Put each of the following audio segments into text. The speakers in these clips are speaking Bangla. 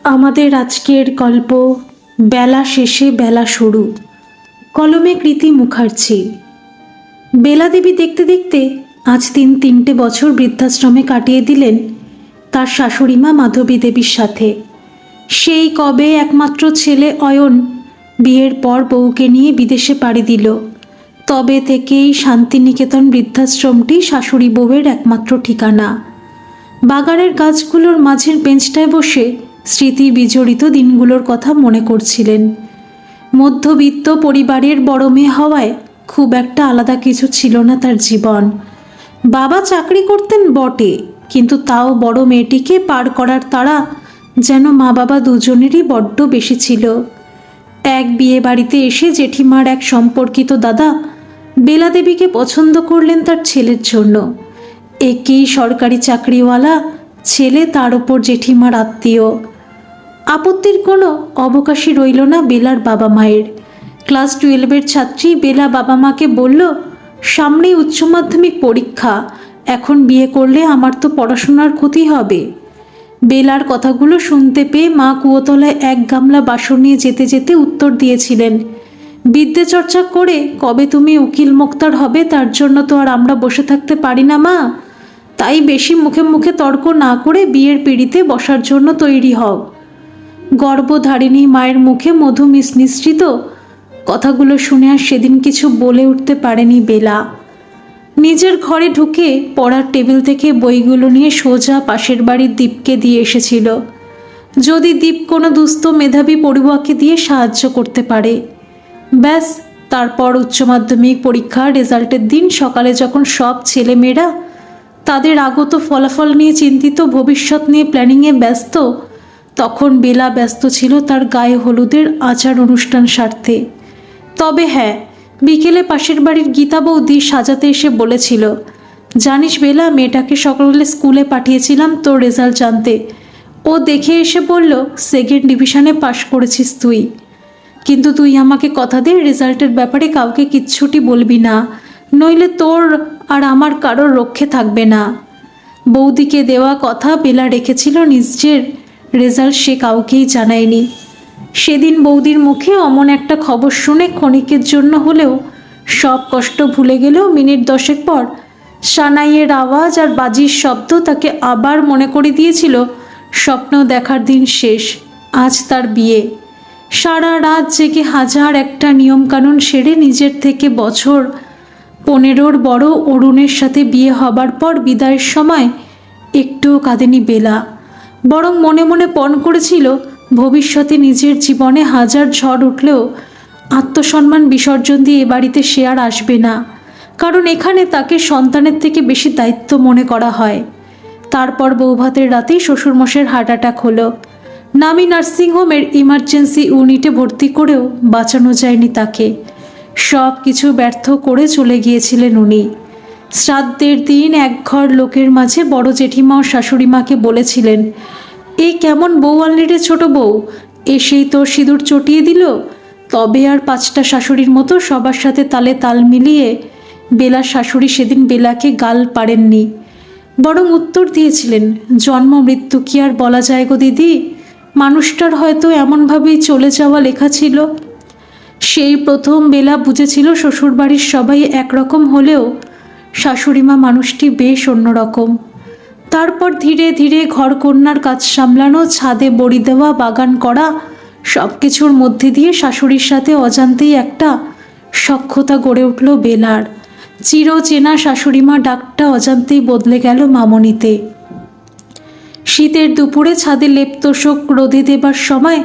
আমাদের আজকের গল্প বেলা শেষে বেলা শুরু। কলমে কৃতি মুখার্জি। বেলা দেবী দেখতে দেখতে আজ ৩ বছর বৃদ্ধাশ্রমে কাটিয়ে দিলেন তার শাশুড়িমা মাধবী দেবীর সাথে। সেই কবে একমাত্র ছেলে অয়ন বিয়ের পর বউকে নিয়ে বিদেশে পাড়ি দিল। তবে থেকেই শান্তিনিকেতন বৃদ্ধাশ্রমটি শাশুড়ি বউয়ের একমাত্র ঠিকানা। বাগানের গাছগুলোর মাঝের বেঞ্চটায় বসে স্মৃতি বিজড়িত দিনগুলোর কথা মনে করছিলেন। মধ্যবিত্ত পরিবারের বড় মেয়ে হওয়ায় খুব একটা আলাদা কিছু ছিল না তার জীবন। বাবা চাকরি করতেন বটে, কিন্তু তাও বড় মেয়েটিকে পার করার তাড়া যেন মা বাবা দুজনেরই বড্ড বেশি ছিল। এক বিয়ে বাড়িতে এসে জেঠিমার এক সম্পর্কিত দাদা বেলা দেবীকে পছন্দ করলেন তার ছেলের জন্য। একেই সরকারি চাকরিওয়ালা ছেলে, তার ওপর জেঠিমার আত্মীয়। আপত্তির কোনো অবকাশই রইল না বেলার বাবা মায়ের। ক্লাস 12-এর ছাত্রী বেলা বাবা মাকে বলল, সামনেই উচ্চ মাধ্যমিক পরীক্ষা, এখন বিয়ে করলে আমার তো পড়াশোনার ক্ষতি হবে। বেলার কথাগুলো শুনতে পেয়ে মা কুয়োতলায় এক গামলা বাসন নিয়ে যেতে যেতে উত্তর দিয়েছিলেন, বিদ্যে চর্চা করে কবে তুমি উকিল মোক্তার হবে, তার জন্য তো আর আমরা বসে থাকতে পারি না মা। তাই বেশি মুখে মুখে তর্ক না করে বিয়ের পিঁড়িতে বসার জন্য তৈরি হও। গর্ভধারিণী মায়ের মুখে মধু মিশ্রিত কথাগুলো শুনে আর সেদিন কিছু বলে উঠতে পারেনি বেলা। নিজের ঘরে ঢুকে পড়ার টেবিল থেকে বইগুলো নিয়ে সোজা পাশের বাড়ির দীপকে দিয়ে এসেছিল, যদি দীপ কোনো দুস্থ মেধাবী পড়ুয়াকে দিয়ে সাহায্য করতে পারে। ব্যাস, তারপর উচ্চ মাধ্যমিক পরীক্ষার রেজাল্টের দিন সকালে যখন সব ছেলেমেয়েরা তাদের আগত ফলাফল নিয়ে চিন্তিত, ভবিষ্যৎ নিয়ে প্ল্যানিংয়ে ব্যস্ত, তখন বেলা ব্যস্ত ছিল তার গায়ে হলুদের আচার অনুষ্ঠান সারতে। তবে হ্যাঁ, বিকেলে পাশের বাড়ির গীতা বৌদি সাজাতে এসে বলেছিল, জানিস বেলা, মেয়েটাকে সকালে স্কুলে পাঠিয়েছিলাম তোর রেজাল্ট জানতে। ও দেখে এসে বলল, সেকেন্ড ডিভিশনে পাশ করেছিস তুই, কিন্তু তুই আমাকে কথা দে রেজাল্টের ব্যাপারে কাউকে কিচ্ছুটি বলবি না, নইলে তোর আর আমার কারোর রক্ষে থাকবে না। বৌদিকে দেওয়া কথা বেলা রেখেছিল, নিজের রেজাল্ট সে কাউকেই জানায়নি। সেদিন বৌদির মুখে অমন একটা খবর শুনে ক্ষণিকের জন্য হলেও সব কষ্ট ভুলে গেলেও মিনিট 10 পর সানাইয়ের আওয়াজ আর বাজির শব্দ তাকে আবার মনে করে দিয়েছিল স্বপ্ন দেখার দিন শেষ, আজ তার বিয়ে। সারা রাত জেগে হাজার একটা নিয়মকানুন সেরে নিজের থেকে বছর 15-র বড় অরুণের সাথে বিয়ে হবার পর বিদায়ের সময় একটুও কাঁদেনি বেলা, বরং মনে মনে পণ করেছিল ভবিষ্যতে নিজের জীবনে হাজার ঝড় উঠলেও আত্মসম্মান বিসর্জন দিয়ে এ বাড়িতে সে আর আসবে না, কারণ এখানে তাকে সন্তানের থেকে বেশি দায়িত্ব মনে করা হয়। তারপর বৌভাতের রাতেই শ্বশুরমশাইয়ের হার্ট অ্যাটাক হলো। নামি নার্সিংহোমের ইমার্জেন্সি ইউনিটে ভর্তি করেও বাঁচানো যায়নি তাকে। সব কিছু ব্যর্থ করে চলে গিয়েছিলেন উনি। শ্রাদ্ধের দিন একঘর লোকের মাঝে বড় জেঠিমা ও শাশুড়িমাকে বলেছিলেন, এই কেমন বউ আনলি রে ছোট বউ, এসেই তোর সিঁদুর চটিয়ে দিল। তবে আর 5টা শাশুড়ির মতো সবার সাথে তালে তাল মিলিয়ে বেলার শাশুড়ি সেদিন বেলাকে গাল পাড়েননি, বরং উত্তর দিয়েছিলেন, জন্ম মৃত্যু কি আর বলা যায় গো দিদি, মানুষটার হয়তো এমনভাবেই চলে যাওয়া লেখা ছিল। সেই প্রথম বেলা বুঝেছিল শ্বশুরবাড়ির সবাই একরকম হলেও শাশুড়িমা মানুষটি বেশ অন্যরকম। তারপর ধীরে ধীরে ঘরকন্যার কাজ সামলানো, ছাদে বড়ি দেওয়া, বাগান করা, সব কিছুর মধ্যে দিয়ে শাশুড়ির সাথে অজান্তেই একটা সখ্যতা গড়ে উঠল বেলার। চিরচেনা শাশুড়িমা ডাকটা অজান্তেই বদলে গেল মামনিতে। শীতের দুপুরে ছাদে লেপতোষক রোদে দেবার সময়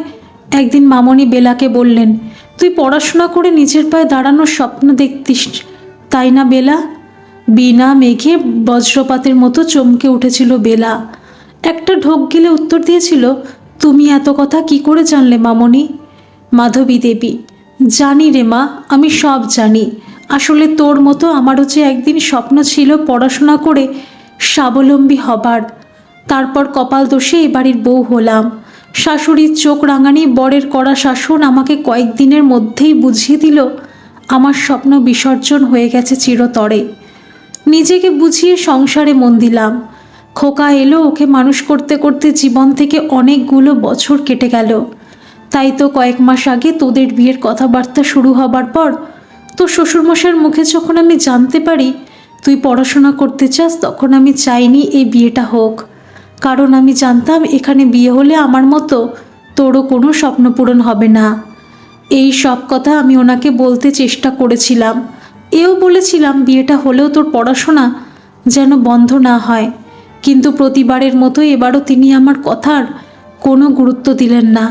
একদিন মামনি বেলাকে বললেন, তুই পড়াশোনা করে নিজের পায়ে দাঁড়ানোর স্বপ্ন দেখতিস তাই না বেলা? বিনা মেঘে বজ্রপাতের মতো চমকে উঠেছিল বেলা। একটা ঢোক গিলে উত্তর দিয়েছিল, তুমি এত কথা কি করে জানলে মামনি? মাধবী দেবী, জানি রে মা, আমি সব জানি। আসলে তোর মতো আমারও যে একদিন স্বপ্ন ছিল পড়াশোনা করে স্বাবলম্বী হবার। তারপর কপাল দোষে এ বাড়ির বউ হলাম। শাশুড়ির চোখ রাঙানি, বরের কড়া শাসন আমাকে কয়েকদিনের মধ্যেই বুঝিয়ে দিল আমার স্বপ্ন বিসর্জন হয়ে গেছে চিরতরে। নিজেকে বুঝিয়ে সংসারে মন দিলাম। খোকা এলো, ওকে মানুষ করতে করতে জীবন থেকে অনেকগুলো বছর কেটে গেল। তাই তো কয়েক মাস আগে তোদের বিয়ের কথাবার্তা শুরু হবার পর তোর শ্বশুরমশাইয়ের মুখে যখন আমি জানতে পারি তুই পড়াশোনা করতে চাস, তখন আমি চাইনি এই বিয়েটা হোক, কারণ আমি জানতাম এখানে বিয়ে হলে আমার মতো তোরও কোনো স্বপ্ন পূরণ হবে না। এই সব কথা আমি ওনাকে বলতে চেষ্টা করেছিলাম, এও বলেছিলাম বিয়েটা হলেও তোর পড়াশোনা যেন বন্ধ না হয়, কিন্তু প্রতিবারের মতো এবারও তিনি আমার কথার কোনো গুরুত্ব দিলেন না।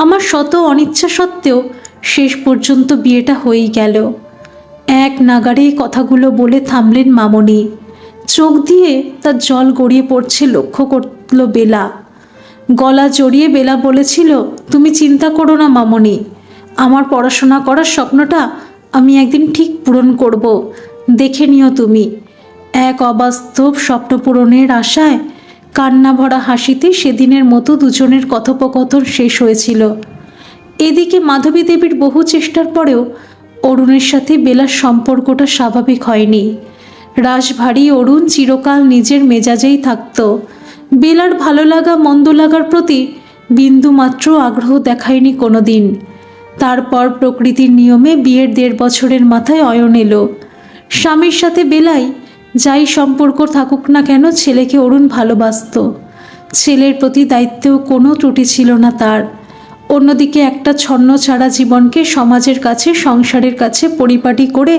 আমার শত অনিচ্ছা সত্ত্বেও শেষ পর্যন্ত বিয়েটা হয়েই গেল। এক নাগাড়ে কথাগুলো বলে থামলেন মামনি। চোখ দিয়ে তার জল গড়িয়ে পড়ছে লক্ষ্য করল বেলা। গলা জড়িয়ে বেলা বলেছিল, তুমি চিন্তা করো না মামনি, আমার পড়াশোনা করার স্বপ্নটা আমি একদিন ঠিক পূরণ করব, দেখে নিও তুমি। এক অবাস্তব স্বপ্ন পূরণের আশায় কান্না ভরা হাসিতে সেদিনের মতো দুজনের কথোপকথন শেষ হয়েছিল। এদিকে মাধবী দেবীর বহু চেষ্টার পরেও অরুণের সাথে বেলার সম্পর্কটা স্বাভাবিক হয়নি। রাশভারী অরুণ চিরকাল নিজের মেজাজেই থাকত। বেলার ভালো লাগা মন্দ লাগার প্রতি বিন্দুমাত্র আগ্রহ দেখায়নি কোনো দিন। তারপর প্রকৃতির নিয়মে বিয়ের 1.5 বছরের মাথায় অয়ন এলো। স্বামীর সাথে বেলাই যাই সম্পর্ক থাকুক না কেন, ছেলেকে অরুণ ভালোবাসত। ছেলের প্রতি দায়িত্বেও কোনো ত্রুটি ছিল না তার। অন্যদিকে একটা ছন্ন ছাড়া জীবনকে সমাজের কাছে, সংসারের কাছে পরিপাটি করে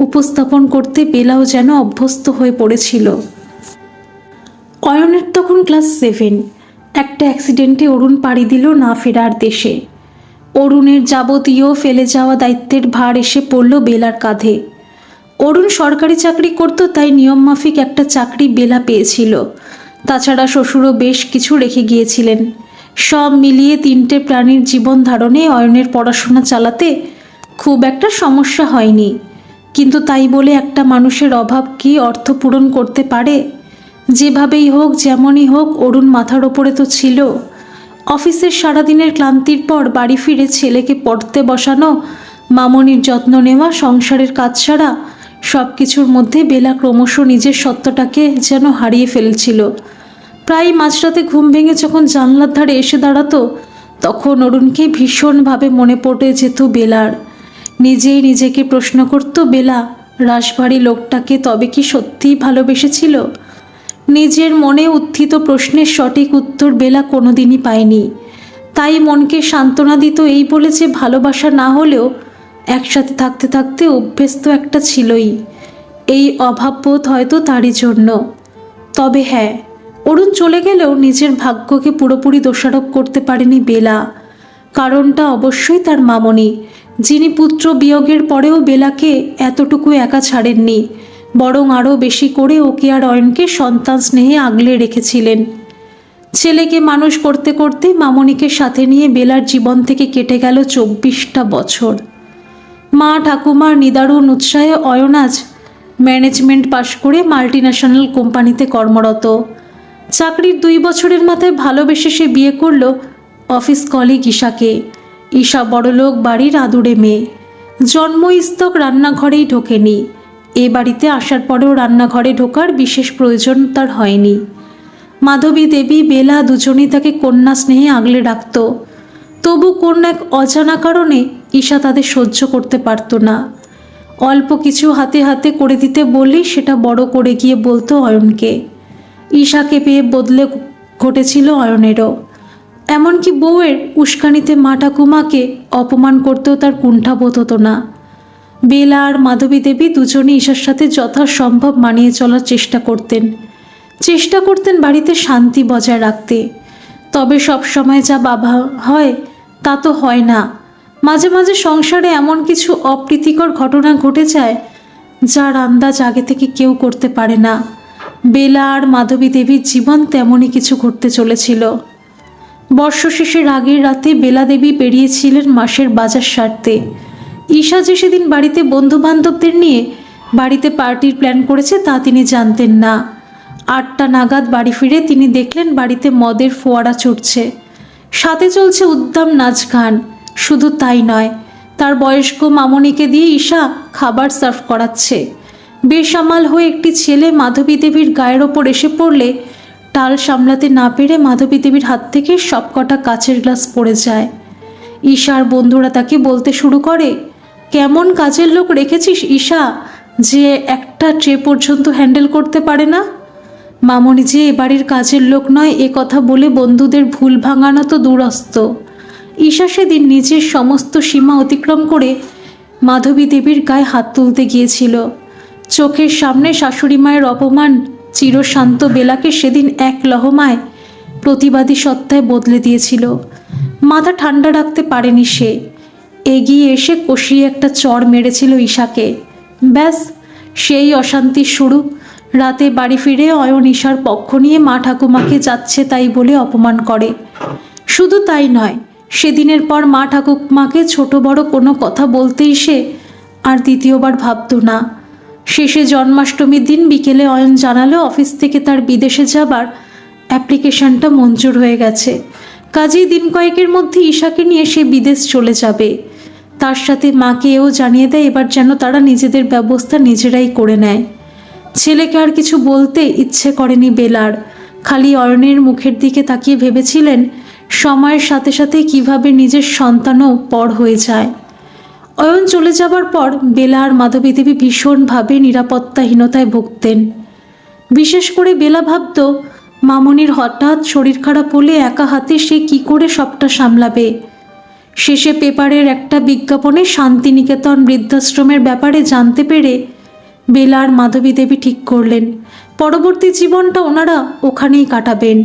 উপস্থাপন করতে বেলাও যেন অভ্যস্ত হয়ে পড়েছিল। অয়নের তখন ক্লাস 7। একটা অ্যাক্সিডেন্টে অরুণ পাড়ি দিল না ফেরার দেশে। অরুণের যাবতীয় ফেলে যাওয়া দায়িত্বের ভার এসে পড়ল বেলার কাঁধে। অরুণ সরকারি চাকরি করত, তাই নিয়মমাফিক একটা চাকরি বেলা পেয়েছিল। তাছাড়া শ্বশুরও বেশ কিছু রেখে গিয়েছিলেন। সব মিলিয়ে 3টে প্রাণীর জীবন ধারণে অয়নের পড়াশোনা চালাতে খুব একটা সমস্যা হয়নি। কিন্তু তাই বলে একটা মানুষের অভাব কি অর্থ পূরণ করতে পারে? যেভাবেই হোক, যেমনই হোক, অরুণ মাথার ওপরে তো ছিল। অফিসের সারাদিনের ক্লান্তির পর বাড়ি ফিরে ছেলেকে পড়তে বসানো, মামনির যত্ন নেওয়া, সংসারের কাজ ছাড়া সব কিছুর মধ্যে বেলা ক্রমশ নিজের সত্ত্বটাকে যেন হারিয়ে ফেলছিল। প্রায় মাঝরাতে ঘুম ভেঙে যখন জানলার ধারে এসে দাঁড়াতো, তখন অরুণকে ভীষণভাবে মনে পড়ে যেত বেলার। নিজেই নিজেকে প্রশ্ন করত, বেলা রাশভারী লোকটাকে তবে কি সত্যিই ভালোবেসেছিল? নিজের মনে উত্থিত প্রশ্নের সঠিক উত্তর বেলা কোনোদিনই পায়নি। তাই মনকে সান্ত্বনা দিত এই বলে যে ভালোবাসা না হলেও একসাথে থাকতে থাকতে অভ্যেস তো একটা ছিলই। এই অভাববোধ হয়তো তারই জন্য। তবে হ্যাঁ, অরুণ চলে গেলেও নিজের ভাগ্যকে পুরোপুরি দোষারোপ করতে পারেনি বেলা। কারণটা অবশ্যই তার মামনি, যিনি পুত্র বিয়োগের পরেও বেলাকে এতটুকু একা ছাড়েননি, বরং আরও বেশি করে ওকে আর অয়নকে সন্তান স্নেহে আগলে রেখেছিলেন। ছেলেকে মানুষ করতে করতে মামনিকে সাথে নিয়ে বেলার জীবন থেকে কেটে গেল 24টা বছর। মা ঠাকুমার নিদারুণ উৎসাহে অয়ন আজ ম্যানেজমেন্ট পাশ করে মাল্টিন্যাশনাল কোম্পানিতে কর্মরত। চাকরির 2 বছরের মাথায় ভালোবেসে সে বিয়ে করল অফিস কলিগ ঈশাকে। ঈশা বড়লোক বাড়ির আদুরে মেয়ে, জন্মস্তক রান্নাঘরেই ঢোকেনি। এ বাড়িতে আসার পরেও রান্নাঘরে ঢোকার বিশেষ প্রয়োজন তার হয়নি। মাধবী দেবী, বেলা দুজনেই তাকে কন্যা স্নেহে আগলে রাখত। তবু কোন এক অজানা কারণে ঈশা তাদের সহ্য করতে পারত না। অল্প কিছু হাতে হাতে করে দিতে বললেই সেটা বড় করে গিয়ে বলতো অয়নকে। ঈশাকে পেয়ে বদলে ঘটেছিল অয়নেরও। এমনকি বউয়ের উস্কানিতে মা ঠাকুমাকে অপমান করতেও তার কুণ্ঠাবোধ হতো না। বেলা আর মাধবী দেবী দুজনে ঈশার সাথে যথাসম্ভব মানিয়ে চলার চেষ্টা করতেন বাড়িতে শান্তি বজায় রাখতে। তবে সব সময় যা বাবা হয় তা তো হয় না। মাঝে মাঝে সংসারে এমন কিছু অপ্রীতিকর ঘটনা ঘটে যায় যার আন্দাজ আগে থেকে কেউ করতে পারে না। বেলা আর মাধবী দেবীর জীবন তেমনই কিছু ঘটতে চলেছিল। বর্ষশেষের আগের রাতে বেলা দেবী বেরিয়েছিলেন মাসের বাজার সারতে। ঈশা যে সেদিন বাড়িতে বন্ধু বান্ধবদের নিয়ে বাড়িতে পার্টির প্ল্যান করেছে তা তিনি জানতেন না। 8টা নাগাদ বাড়ি ফিরে তিনি দেখলেন বাড়িতে মদের ফোয়ারা ছুটছে, সাথে চলছে উদ্দাম নাচ গান। শুধু তাই নয়, তার বয়স্ক মামনিকে দিয়ে ঈশা খাবার সার্ভ করাচ্ছে। বেসামাল হয়ে একটি ছেলে মাধবী দেবীর গায়ের ওপর এসে পড়লে টাল সামলাতে না পেরে মাধবী দেবীর হাত থেকে সবকটা কাচের গ্লাস পড়ে যায়। ঈশার বন্ধুরা তাকে বলতে শুরু করে, কেমন কাজের লোক রেখেছিস ঈশা, যে একটা ট্রে পর্যন্ত হ্যান্ডেল করতে পারে না। মামনি যে এ বাড়ির কাজের লোক নয় এ কথা বলে বন্ধুদের ভুল ভাঙানো তো দূরস্থ। ঈশা সেদিন নিজের সমস্ত সীমা অতিক্রম করে মাধবী দেবীর গায়ে হাত তুলতে গিয়েছিল। চোখের সামনে শাশুড়ি মায়ের অপমান চিরশান্ত বেলাকে সেদিন এক লহমায় প্রতিবাদী সত্তায় বদলে দিয়েছিল। মাথা ঠান্ডা রাখতে পারেনি সে। এগিয়ে এসে কষিয়ে একটা চড় মেরেছিল ঈশাকে। ব্যাস, সেই অশান্তির শুরু। রাতে বাড়ি ফিরে অয়ন ঈশার পক্ষ নিয়ে মা ঠাকুমাকে যাচ্ছে তাই বলে অপমান করে। শুধু তাই নয়, সেদিনের পর মা ঠাকুমাকে ছোট বড় কোনো কথা বলতেই সে আর দ্বিতীয়বার ভাবত না। শেষে জন্মাষ্টমীর দিন বিকেলে অয়ন জানালো অফিস থেকে তার বিদেশে যাবার অ্যাপ্লিকেশনটা মঞ্জুর হয়ে গেছে। কাজেই দিন কয়েকের মধ্যে ঈশাকে নিয়ে সে বিদেশ চলে যাবে। তার সাথে মাকে এও জানিয়ে দেয় এবার যেন তারা নিজেদের ব্যবস্থা নিজেরাই করে নেয়। ছেলেকে আর কিছু বলতে ইচ্ছে করেনি বেলার। খালি অয়নের মুখের দিকে তাকিয়ে ভেবেছিলেন সময়ের সাথে সাথে কিভাবে নিজের সন্তানও পর হয়ে যায়। অয়ন চলে যাবার পর বেলা আর মাধবী দেবী ভীষণভাবে নিরাপত্তাহীনতায় ভুগতেন। বিশেষ করে বেলা ভাবত মামনির হঠাৎ শরীর খারাপ হলে একা হাতে সে কি করে সবটা সামলাবে। শেষে পেপারের একটা বিজ্ঞাপনে শান্তিনিকেতন বৃদ্ধাশ্রমের ব্যাপারে জানতে পেরে বেলা আর মাধবী দেবী ঠিক করলেন পরবর্তী জীবনটা ওনারা ওখানেই কাটাবেন।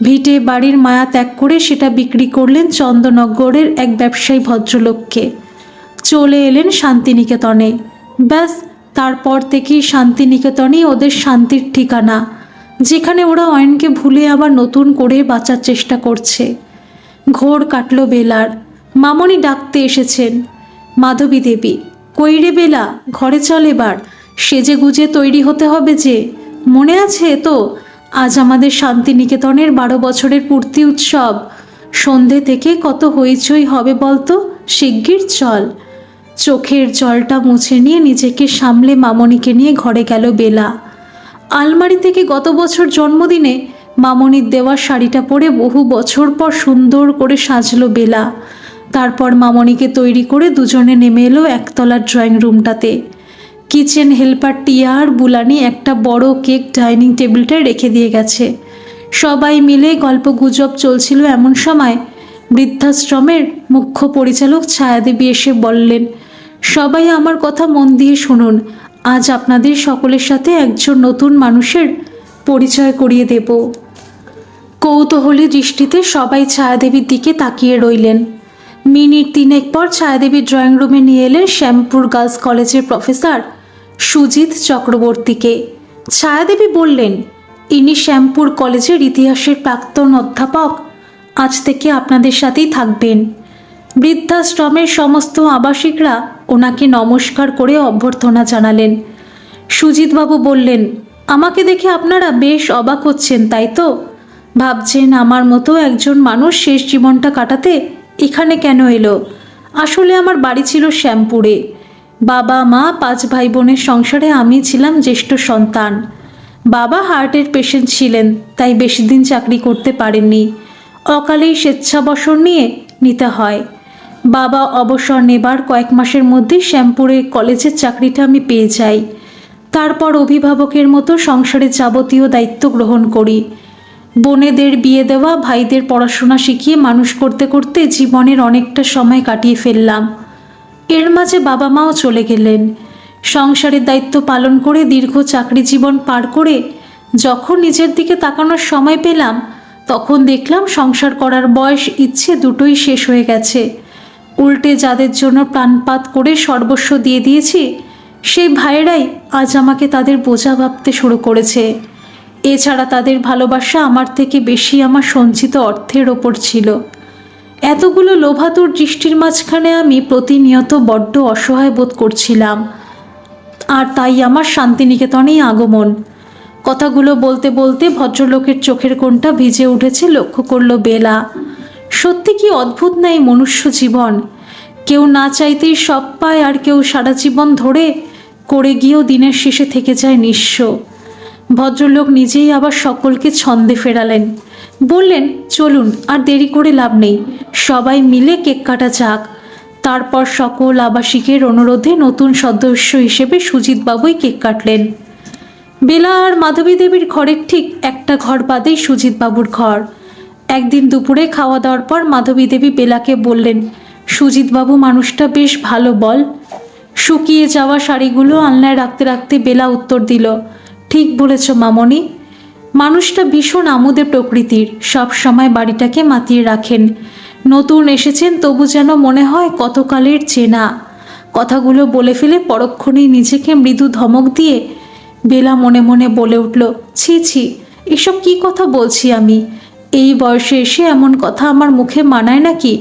ভিটে বাড়ির মায়া ত্যাগ করে সেটা বিক্রি করলেন চন্দননগরের এক ব্যবসায়ী ভদ্রলোককে। চলে এলেন শান্তিনিকেতনে। ব্যাস, তারপর থেকেই শান্তিনিকেতনই ওদের শান্তির ঠিকানা, যেখানে ওরা অয়নকে ভুলে আবার নতুন করে বাঁচার চেষ্টা করছে। ঘোর কাটল বেলার। মামনি ডাকতে এসেছেন। মাধবী দেবী, কই রে বেলা, ঘরে চল এবার, সেজে গুজে তৈরি হতে হবে যে। মনে আছে তো আজ আমাদের শান্তিনিকেতনের 12 বছরের পূর্তি উৎসব। সন্ধে থেকে কত হইচই হবে বলতো, শিগগির চল। চোখের জলটা মুছে নিয়ে নিজেকে সামলে মামনিকে নিয়ে ঘরে গেল বেলা। আলমারি থেকে গত বছর জন্মদিনে মামনির দেওয়া শাড়িটা পরে বহু বছর পর সুন্দর করে সাজলো বেলা। তারপর মামনিকে তৈরি করে দুজনে নেমে এলো একতলার ড্রয়িং রুমটাতে। কিচেন হেল্পার টিয়া আর বুলানি একটা বড় কেক ডাইনিং টেবিলটায় রেখে দিয়ে গেছে। সবাই মিলে গল্প গুজব চলছিল। এমন সময় বৃদ্ধাশ্রমের মুখ্য পরিচালক ছায়াদেবী এসে বললেন, সবাই আমার কথা মন দিয়ে শুনুন, আজ আপনাদের সকলের সাথে একজন নতুন মানুষের পরিচয় করিয়ে দেব। কৌতূহলী দৃষ্টিতে সবাই ছায়াদেবীর দিকে তাকিয়ে রইলেন। মিনিট 3 পর ছায়াদেবী ড্রয়িং রুমে নিয়ে এলেন শ্যামপুর গার্লস কলেজের প্রফেসর সুজিত চক্রবর্তীকে। ছায়াদেবী বললেন, ইনি শ্যামপুর কলেজের ইতিহাসের প্রাক্তন অধ্যাপক, আজ থেকে আপনাদের সাথেই থাকবেন। বৃদ্ধাশ্রমের সমস্ত আবাসিকরা ওনাকে নমস্কার করে অভ্যর্থনা জানালেন। সুজিতবাবু বললেন, আমাকে দেখে আপনারা বেশ অবাক হচ্ছেন তাই তো? ভাবছেন আমার মতো একজন মানুষ শেষ জীবনটা কাটাতে এখানে কেন এলো? আসলে আমার বাড়ি ছিল শ্যামপুরে। বাবা মা 5 ভাই বোনের সংসারে আমি ছিলাম জ্যেষ্ঠ সন্তান। বাবা হার্টের পেশেন্ট ছিলেন, তাই বেশি দিন চাকরি করতে পারেননি। অকালেই স্বেচ্ছাবসর নিতে হয়। বাবা অবসর নেবার কয়েক মাসের মধ্যেই শ্যামপুরে কলেজের চাকরিটা আমি পেয়ে যাই। তারপর অভিভাবকের মতো সংসারের যাবতীয় দায়িত্ব গ্রহণ করি। বোনেদের বিয়ে দেওয়া, ভাইদের পড়াশোনা শিখিয়ে মানুষ করতে করতে জীবনের অনেকটা সময় কাটিয়ে ফেললাম। এর মাঝে বাবা মাও চলে গেলেন। সংসারের দায়িত্ব পালন করে দীর্ঘ চাকরি জীবন পার করে যখন নিজের দিকে তাকানোর সময় পেলাম, তখন দেখলাম সংসার করার বয়স ইচ্ছে দুটোই শেষ হয়ে গেছে। উল্টে যাদের জন্য প্রাণপাত করে সর্বস্ব দিয়ে দিয়েছি, সেই ভাইয়েরাই আজ আমাকে তাদের বোঝা ভাবতে শুরু করেছে। এছাড়া তাদের ভালোবাসা আমার থেকে বেশি আমার সঞ্চিত অর্থের ওপর ছিল। এতগুলো লোভাতুর দৃষ্টির মাঝখানে আমি প্রতিনিয়ত বড্ড অসহায় বোধ করছিলাম। আর তাই আমার শান্তিনিকেতনেই আগমন। কথাগুলো বলতে বলতে ভদ্রলোকের চোখের কোণটা ভিজে উঠেছে লক্ষ্য করল বেলা। সত্যি কি অদ্ভুত না এই মনুষ্য জীবন! কেউ না চাইতেই সব পায়, আর কেউ সারা জীবন ধরে করে গিয়েও দিনের শেষে থেকে যায় নিঃস্ব। ভদ্রলোক নিজেই আবার সকলকে ছন্দে ফেরালেন, বললেন, চলুন, আর দেরি করে লাভ নেই, সবাই মিলে কেক কাটা যাক। তারপর সকল আবাসিকের অনুরোধে নতুন সদস্য হিসেবে সুজিতবাবুই কেক কাটলেন। বেলা আর মাধবী দেবীর ঘরের ঠিক একটা ঘর বাদেই সুজিতবাবুর ঘর। একদিন দুপুরে খাওয়া দাওয়ার পর মাধবী দেবী বেলাকে বললেন, সুজিতবাবু মানুষটা বেশ ভালো বল। শুকিয়ে যাওয়া শাড়িগুলো আলনায় রাখতে রাখতে বেলা উত্তর দিল, ঠিক বলেছ মামনি, মানুষটা ভীষণ আমোদে প্রকৃতির, সব সময় বাড়িটাকে মাতিয়ে রাখেন। নতুন এসেছেন তবু যেন মনে হয় কতকালের চেনা। কথাগুলো বলে ফেলে পরক্ষণেই নিজেকে মৃদু ধমক দিয়ে বেলা মনে মনে বলে উঠল, ছি ছি, এসব কি কথা বলছি আমি? এই বয়সে এসে এমন কথা আমার মুখে মানায় নাকি?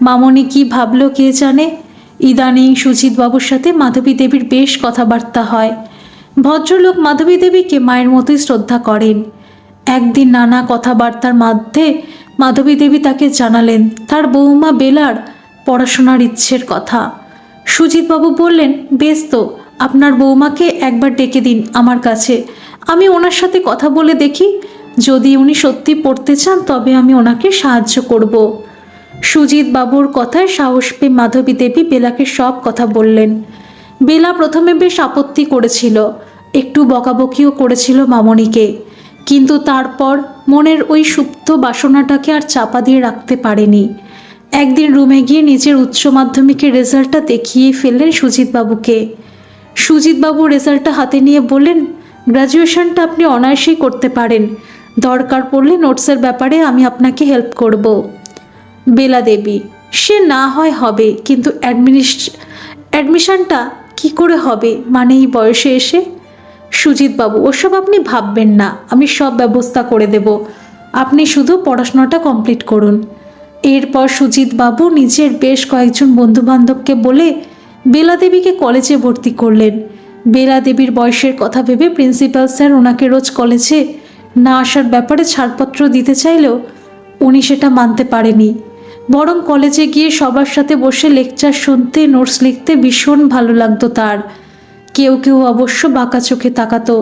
মামনি কি ভাবলো কে জানে। ইদানিং সুজিতবাবুর সাথে মাধবী দেবীর বেশ কথাবার্তা হয়। ভদ্রলোক মাধবী দেবীকে মায়ের মতোই শ্রদ্ধা করেন। একদিন নানা কথাবার্তার মধ্যে মাধবী দেবী তাকে জানালেন তার বৌমা বেলার পড়াশোনার ইচ্ছের কথা। সুজিতবাবু বললেন, বেশ তো, আপনার বৌমাকে একবার ডেকে দিন আমার কাছে, আমি ওনার সাথে কথা বলে দেখি, যদি উনি সত্যি পড়তে চান তবে আমি ওনাকে সাহায্য করব। সুজিতবাবুর কথায় সাহস পেয়ে মাধবী দেবী বেলাকে সব কথা বললেন। বেলা প্রথমে বেশ আপত্তি করেছিল, একটু বকাবকিও করেছিল মামনিকে, কিন্তু তারপর মনের ওই সুপ্ত বাসনাটাকে আর চাপা দিয়ে রাখতে পারেনি। একদিন রুমে গিয়ে নিজের উচ্চ মাধ্যমিকের রেজাল্টটা দেখিয়ে ফেললেন সুজিতবাবুকে। সুজিতবাবু রেজাল্টটা হাতে নিয়ে বললেন, গ্র্যাজুয়েশনটা আপনি অনায়াসেই করতে পারেন, দরকার পড়লে নোটসের ব্যাপারে আমি আপনাকে হেল্প করব। বেলা দেবী, সে না হয় হবে, কিন্তু অ্যাডমিশনটা কি করে হবে, মানে এই বয়সে এসে? সুজিতবাবু, ওসব আপনি ভাববেন না, আমি সব ব্যবস্থা করে দেব, আপনি শুধু পড়াশোনাটা কমপ্লিট করুন। এরপর সুজিতবাবু নিজের বেশ কয়েকজন বন্ধুবান্ধবকে বলে বেলা দেবীকে কলেজে ভর্তি করলেন। বেলা দেবীর বয়সের কথা ভেবে প্রিন্সিপাল স্যার ওনাকে রোজ কলেজে না আসার ব্যাপারে ছাড়পত্র দিতে চাইলেও উনি সেটা মানতে পারেনি। বরং কলেজে গিয়ে সবার সাথে বসে লেকচার শুনতে, নোটস লিখতে ভীষণ ভালো লাগতো তার। কেউ কেউ অবশ্য বাঁকা চোখে তাকাতো,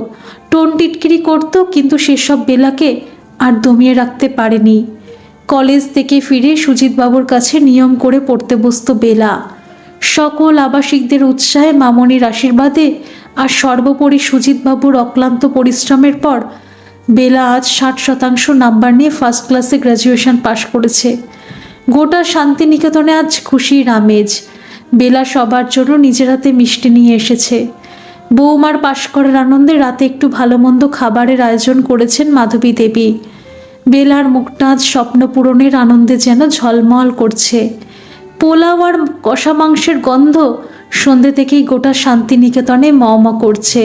টোন টিটকিরি করতো, কিন্তু সেসব বেলাকে আর দমিয়ে রাখতে পারেনি। কলেজ থেকে ফিরে সুজিতবাবুর কাছে নিয়ম করে পড়তে বসতো বেলা। সকল আবাসিকদের উৎসাহে, মামনির আশীর্বাদে আর সর্বোপরি সুজিতবাবুর অক্লান্ত পরিশ্রমের পর বেলা আজ 60% নাম্বার নিয়ে ফার্স্ট ক্লাসে গ্র্যাজুয়েশন পাশ করেছে। গোটা শান্তিনিকেতনে আজ খুশির আমেজ। বেলা সবার জন্য নিজের হাতে মিষ্টি নিয়ে এসেছে। বৌমার পাশ করার আনন্দে রাতে একটু ভালো মন্দ খাবারের আয়োজন করেছেন মাধবী দেবী। বেলার মুখটা আজ স্বপ্ন পূরণের আনন্দে যেন ঝলমল করছে। পোলাও আর কষা মাংসের গন্ধ সন্ধ্যে থেকেই গোটা শান্তিনিকেতনে ম করছে।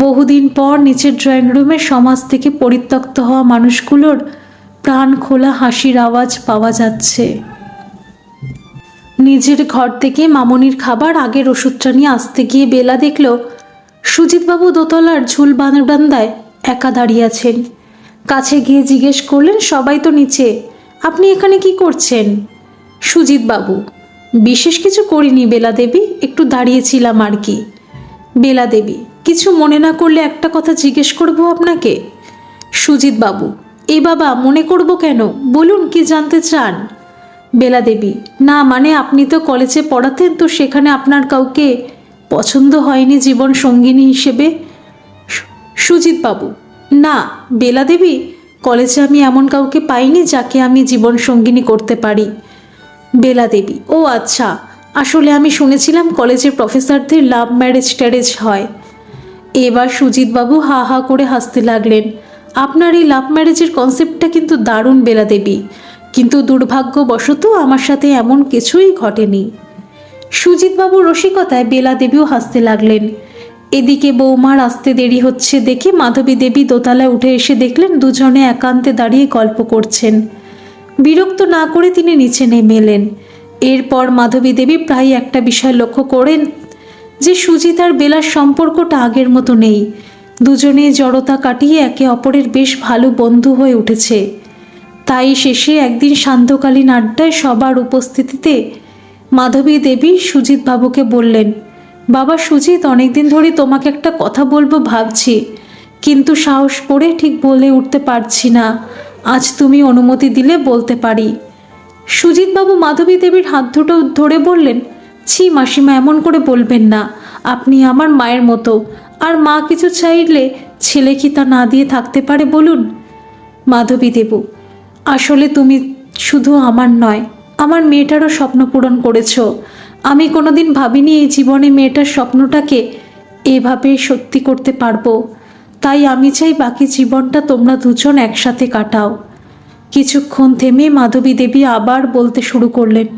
বহুদিন পর নিচের ড্রয়িং রুমে সমাজ থেকে পরিত্যক্ত হওয়া মানুষগুলোর প্রাণ খোলা হাসির আওয়াজ পাওয়া যাচ্ছে। নিজের ঘর থেকে মামনির খাবার আগের ওষুধটা নিয়ে আসতে গিয়ে বেলা দেখল সুজিতবাবু দোতলার ঝুল বারান্দায় একা দাঁড়িয়ে আছেন। কাছে গিয়ে জিজ্ঞেস করলেন, সবাই তো নিচে, আপনি এখানে কি করছেন? সুজিতবাবু, বিশেষ কিছু করিনি বেলা দেবী, একটু দাঁড়িয়েছিলাম আর কি। বেলা দেবী, কিছু মনে না করলে একটা কথা জিজ্ঞেস করব আপনাকে। সুজিতবাবু, এ বাবা, মনে করব কেন, বলুন কি জানতে চান? বেলা দেবী, না মানে আপনি তো কলেজে পড়াতেন, তো সেখানে আপনার কাউকে পছন্দ হয়নি জীবন সঙ্গিনী হিসেবে? সুজিতবাবু, না বেলা দেবী, কলেজে আমি এমন কাউকে পাইনি যাকে আমি জীবন সঙ্গিনী করতে পারি। বেলা দেবী, ও আচ্ছা, আসলে আমি শুনেছিলাম কলেজের প্রফেসরদের লাভ ম্যারেজ ট্যারেজ হয়। এবার সুজিতবাবু হা হা করে হাসতে লাগলেন। আপনার এই লাভ ম্যারেজের কনসেপ্টটা কিন্তু দারুণ বেলা দেবী, কিন্তু দুর্ভাগ্যবশত আমার সাথে এমন কিছুই ঘটেনি। সুজিতবাবুর রসিকতায় বেলা দেবীও হাসতে লাগলেন। এদিকে বৌমার আসতে দেরি হচ্ছে দেখে মাধবী দেবী দোতলায় উঠে এসে দেখলেন দুজনে একান্তে দাঁড়িয়ে গল্প করছেন। বিরক্ত না করে তিনি নিচে নেমে এলেন। এরপর মাধবী দেবী প্রায় একটা বিষয় লক্ষ্য করেন যে সুজিত আর বেলার সম্পর্কটা আগের মতো নেই। দুজনেই জড়তা কাটিয়ে একে অপরের বেশ ভালো বন্ধু হয়ে উঠেছে। তাই শেষে একদিন সান্ধ্যকালীন আড্ডায় সবার উপস্থিতিতে মাধবী দেবী সুজিতবাবুকে বললেন, বাবা সুজিত, অনেকদিন ধরেই তোমাকে একটা কথা বলবো ভাবছি, কিন্তু সাহস করে ঠিক বলে উঠতে পারছি না। আজ তুমি অনুমতি দিলে বলতে পারি। সুজিতবাবু মাধবী দেবীর হাত দুটো ধরে বললেন, ছি মাসিমা, এমন করে বলবেন না। আপনি আমার মায়ের মতো, আর মা কিছু চাইলে ছেলে কি তা না দিয়ে থাকতে পারে বলুন? মাধবী দেবু, আসলে তুমি শুধু আমার নয়, আমার মেয়েটারও স্বপ্ন পূরণ করেছো। আমি কোনোদিন ভাবিনি এই জীবনে মেয়েটার স্বপ্নটাকে এভাবে সত্যি করতে পারবো। তাই আমি চাই বাকি জীবনটা তোমরা দুজন একসাথে কাটাও। কিছুক্ষণ থেমে মাধবী দেবী আবার বলতে শুরু করলেন,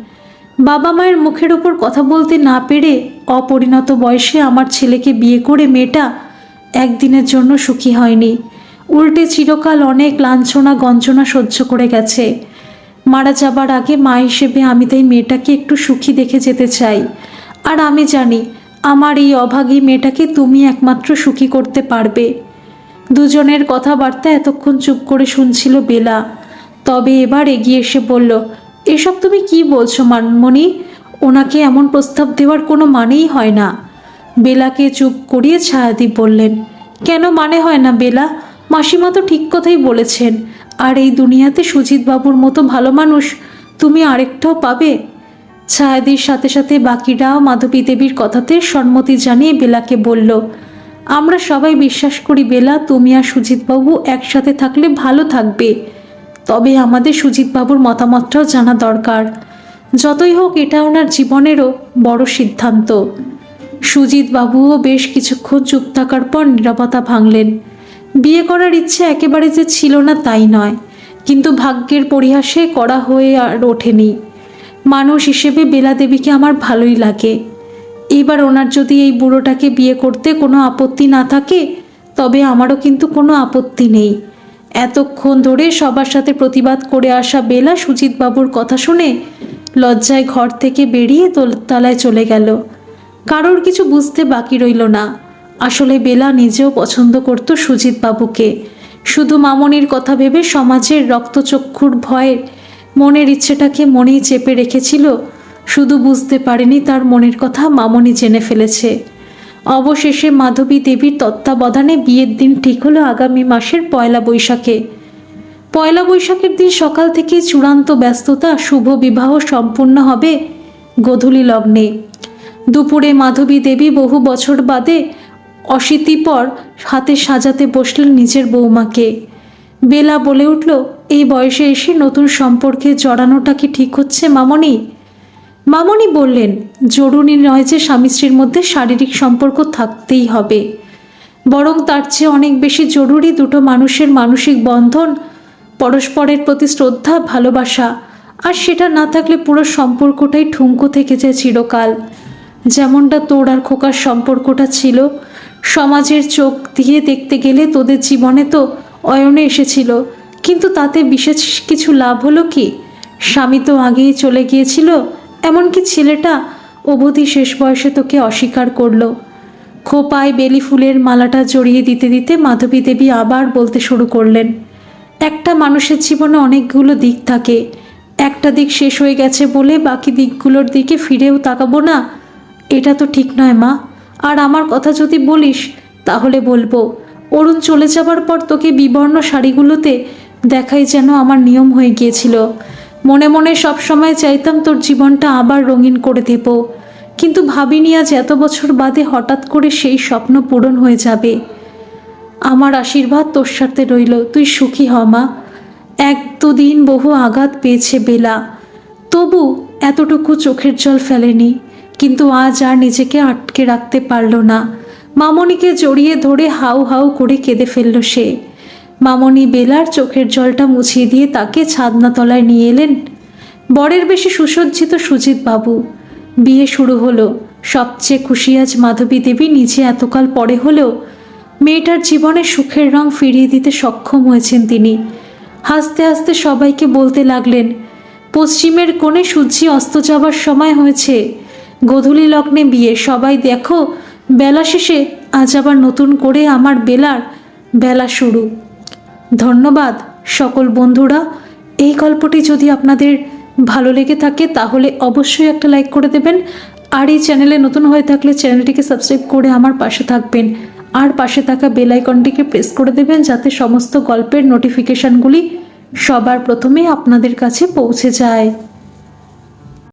বাবা মায়ের মুখের ওপর কথা বলতে না পেরে অপরিণত বয়সে আমার ছেলেকে বিয়ে করে মেয়েটা একদিনের জন্য সুখী হয়নি, উল্টে চিরকাল অনেক লাঞ্ছনা গঞ্জনা সহ্য করে গেছে। মারা যাবার আগে মা হিসেবে আমি তাই মেয়েটাকে একটু সুখী দেখে যেতে চাই। আর আমি জানি আমার এই অভাগী মেয়েটাকে তুমি একমাত্র সুখী করতে পারবে। দুজনের কথাবার্তা এতক্ষণ চুপ করে শুনছিল বেলা, তবে এবার এগিয়ে এসে বলল, এসব তুমি কি বলছো মানমণি? ওনাকে এমন প্রস্তাব দেওয়ার কোনো মানেই হয় না। বেলাকে চুপ করিয়ে ছায়াদীপ বললেন, কেন মানে হয় না বেলা? মাসিমা তো ঠিক কথাই বলেছেন। আর এই দুনিয়াতে সুজিত বাবুর মতো ভালো মানুষ তুমি আরেকটাও পাবে। ছায়াদির সাথে সাথে বাকিরাও মাধবী দেবীর কথাতে সম্মতি জানিয়ে বেলাকে বলল, আমরা সবাই বিশ্বাস করি বেলা, তুমি আর সুজিতবাবু একসাথে থাকলে ভালো থাকবে। তবে আমাদের সুজিতবাবুর মতামতটাও জানা দরকার। যতই হোক এটা ওনার জীবনেরও বড় সিদ্ধান্ত। সুজিতবাবুও বেশ কিছুক্ষণ চুপ থাকার পর নীরবতা ভাঙলেন। বিয়ে করার ইচ্ছে একেবারে যে ছিল না তাই নয়, কিন্তু ভাগ্যের পরিহাসে করা হয়ে আর ওঠেনি। মানুষ হিসেবে বেলা দেবীকে আমার ভালোই লাগে। এবার ওনার যদি এই বুড়োটাকে বিয়ে করতে কোনো আপত্তি না থাকে, তবে আমারও কিন্তু কোনো আপত্তি নেই। এতক্ষণ ধরে সবার সাথে প্রতিবাদ করে আসা বেলা সুজিতবাবুর কথা শুনে লজ্জায় ঘর থেকে বেরিয়ে দোতলায় চলে গেল। কারোর কিছু বুঝতে বাকি রইল না। আসলে বেলা নিজেও পছন্দ করত সুজিতবাবুকে, শুধু মামনির কথা ভেবে সমাজের রক্তচক্ষুর ভয়ে মনের ইচ্ছেটাকে মনেই চেপে রেখেছিল। শুধু বুঝতে পারেনি তার মনের কথা মামনি জেনে ফেলেছে। অবশেষে মাধবী দেবীর তত্ত্বাবধানে বিয়ের দিন ঠিক হলো আগামী মাসের পয়লা বৈশাখে। পয়লা বৈশাখের দিন সকাল থেকে চূড়ান্ত ব্যস্ততা। শুভ বিবাহ সম্পূর্ণ হবে গোধূলি লগ্নে। দুপুরে মাধবী দেবী বহু বছর বাদে অশীতিপর হাতে সাজাতে বসলেন নিজের বৌমাকে। বেলা বলে উঠল, এই বয়সে এসে নতুন সম্পর্কে জড়ানোটা কি ঠিক হচ্ছে মামনি? মামনি বললেন, জরুরি নয় যে স্বামী স্ত্রীর মধ্যে শারীরিক সম্পর্ক থাকতেই হবে, বরং তার চেয়ে অনেক বেশি জরুরি দুটো মানুষের মানসিক বন্ধন, পরস্পরের প্রতি শ্রদ্ধা, ভালোবাসা। আর সেটা না থাকলে পুরো সম্পর্কটাই ঠুনকো থেকে যায় চিরকাল। যেমনটা তোর আর খোকার সম্পর্কটা ছিল। সমাজের চোখ দিয়ে দেখতে গেলে তোদের জীবনে তো অয়নে এসেছিল, কিন্তু তাতে বিশেষ কিছু লাভ হলো কি? স্বামী তো আগেই চলে গিয়েছিল, এমনকি ছেলেটা অবধি শেষ বয়সে তোকে অস্বীকার করলো। খোপায় বেলি ফুলের মালাটা জড়িয়ে দিতে দিতে মাধবী দেবী আবার বলতে শুরু করলেন, একটা মানুষের জীবনে অনেকগুলো দিক থাকে। একটা দিক শেষ হয়ে গেছে বলে বাকি দিকগুলোর দিকে ফিরেও তাকাবো না, এটা তো ঠিক নয় মা। আর আমার কথা যদি বলিস তাহলে বলবো, অরুণ চলে যাবার পর তোকে বিবর্ণ শাড়িগুলোতে দেখাই যেন আমার নিয়ম হয়ে গিয়েছিল। মনে মনে সব সময় চাইতাম তোর জীবনটা আবার রঙিন করে দেব, কিন্তু ভাবিনি আজ এত বছর বাদে হঠাৎ করে সেই স্বপ্ন পূরণ হয়ে যাবে। আমার আশীর্বাদ তোর সাথে রইল, তুই সুখী হ মা। এক দুদিন বহু আঘাত পেয়েছে বেলা, তবু এতটুকু চোখের জল ফেলেনি। কিন্তু আজ আর নিজেকে আটকে রাখতে পারল না। মামনিকে জড়িয়ে ধরে হাউ হাউ করে কেঁদে ফেলল সে। মামনি বেলার চোখের জলটা মুছিয়ে দিয়ে তাকে ছাদনাতলায় নিয়ে এলেন। বরের বেশি সুসজ্জিত সুজিত বাবু। বিয়ে শুরু হলো। সবচেয়ে খুশি আজ মাধবী দেবী নিজে এতকাল পরে হলেও মেয়েটার জীবনে সুখের রং ফিরিয়ে দিতে সক্ষম হয়েছেন তিনি। হাসতে হাসতে সবাইকে বলতে লাগলেন, পশ্চিমের কোণে সূর্য অস্ত যাবার সময় হয়েছে, গোধূলি লগ্নে বিয়ে। সবাই দেখো, বেলা শেষে আজ আবার নতুন করে আমার বেলার বেলা শুরু। ধন্যবাদ সকল বন্ধুরা। এই গল্পটি যদি আপনাদের ভালো লেগে থাকে তাহলে অবশ্যই একটা লাইক করে দেবেন। আর এই চ্যানেলে নতুন হয়ে থাকলে চ্যানেলটিকে সাবস্ক্রাইব করে আমার পাশে থাকবেন, আর পাশে থাকা বেল আইকনটিকে প্রেস করে দেবেন যাতে সমস্ত গল্পের নোটিফিকেশনগুলি সবার প্রথমে আপনাদের কাছে পৌঁছে যায়।